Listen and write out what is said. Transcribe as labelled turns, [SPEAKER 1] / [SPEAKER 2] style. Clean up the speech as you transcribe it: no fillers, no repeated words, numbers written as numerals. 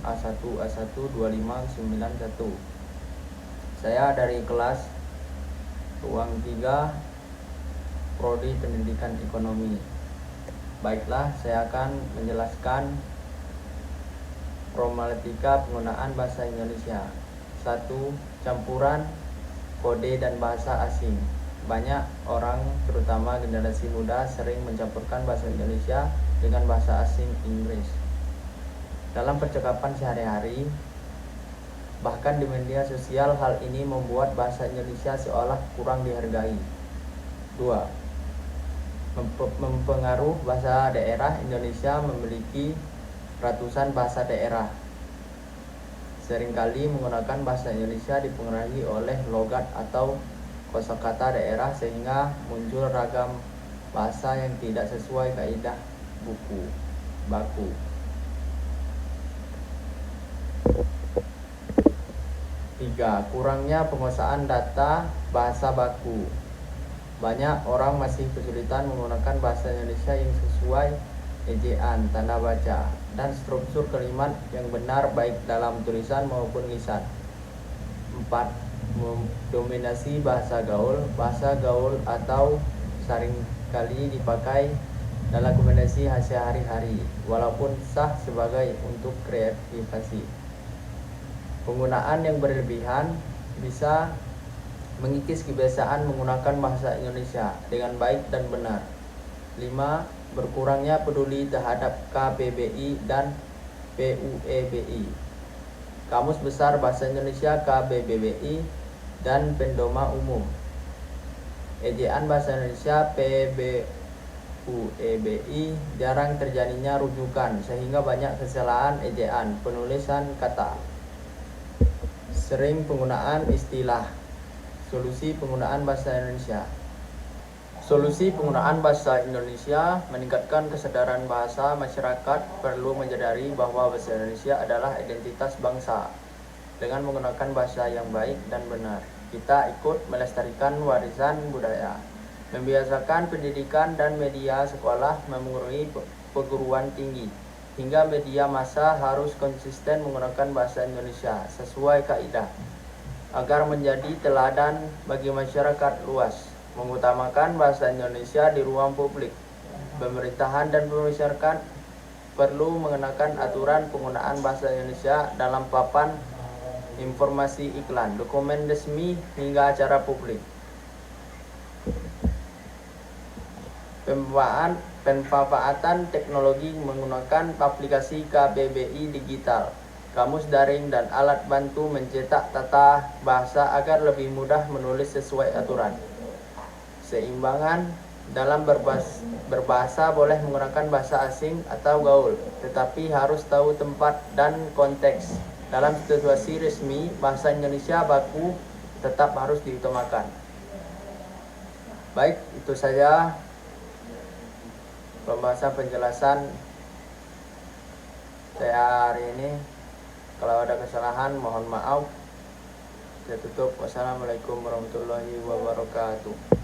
[SPEAKER 1] A1A12591. Saya dari kelas ruang 3 Prodi Pendidikan Ekonomi. Baiklah, saya akan menjelaskan problematika penggunaan bahasa Indonesia. 1. Campuran kode dan bahasa asing. Banyak orang, terutama generasi muda, sering mencampurkan bahasa Indonesia dengan bahasa asing Inggris dalam percakapan sehari-hari. Bahkan di media sosial, hal ini membuat bahasa Indonesia seolah kurang dihargai. 2. Mempengaruh bahasa daerah. Indonesia memiliki ratusan bahasa daerah. Seringkali menggunakan bahasa Indonesia dipengaruhi oleh logat atau kosakata daerah, sehingga muncul ragam bahasa yang tidak sesuai kaidah baku. 3. Kurangnya penguasaan data bahasa baku. Banyak orang masih kesulitan menggunakan bahasa Indonesia yang sesuai ejaan, tanda baca, dan struktur kalimat yang benar baik dalam tulisan maupun lisan. 4. Dominasi bahasa gaul. Bahasa gaul atau seringkali dipakai dalam komunikasi sehari-hari, walaupun sah sebagai untuk kreativasi. Penggunaan yang berlebihan bisa mengikis kebiasaan menggunakan bahasa Indonesia dengan baik dan benar. 5. Berkurangnya peduli terhadap KBBI dan PUEBI. Kamus Besar Bahasa Indonesia, KBBI, dan Pendoma Umum. Ejaan Bahasa Indonesia, PBUEBI, jarang terjadinya rujukan, sehingga banyak kesalahan ejaan, penulisan kata. Sering penggunaan istilah. Solusi penggunaan bahasa Indonesia. Solusi penggunaan bahasa Indonesia meningkatkan kesadaran bahasa. Masyarakat perlu menyadari bahwa bahasa Indonesia adalah identitas bangsa. Dengan menggunakan bahasa yang baik dan benar, kita ikut melestarikan warisan budaya. Membiasakan pendidikan dan media sekolah memenuhi perguruan tinggi, hingga media massa harus konsisten menggunakan bahasa Indonesia sesuai kaidah, agar menjadi teladan bagi masyarakat luas. Mengutamakan bahasa Indonesia di ruang publik. Pemerintahan dan masyarakat perlu mengenakan aturan penggunaan bahasa Indonesia dalam papan informasi, iklan, dokumen resmi, hingga acara publik. Pemanfaatan teknologi menggunakan aplikasi KBBI digital, kamus daring, dan alat bantu mencetak tata bahasa agar lebih mudah menulis sesuai aturan. Seimbangan dalam berbahasa. Boleh menggunakan bahasa asing atau gaul, tetapi harus tahu tempat dan konteks. Dalam situasi resmi, bahasa Indonesia baku tetap harus diutamakan. Baik, itu saja pembahasan penjelasan saya hari ini. Kalau ada kesalahan, mohon maaf. Saya tutup. Wassalamualaikum warahmatullahi wabarakatuh.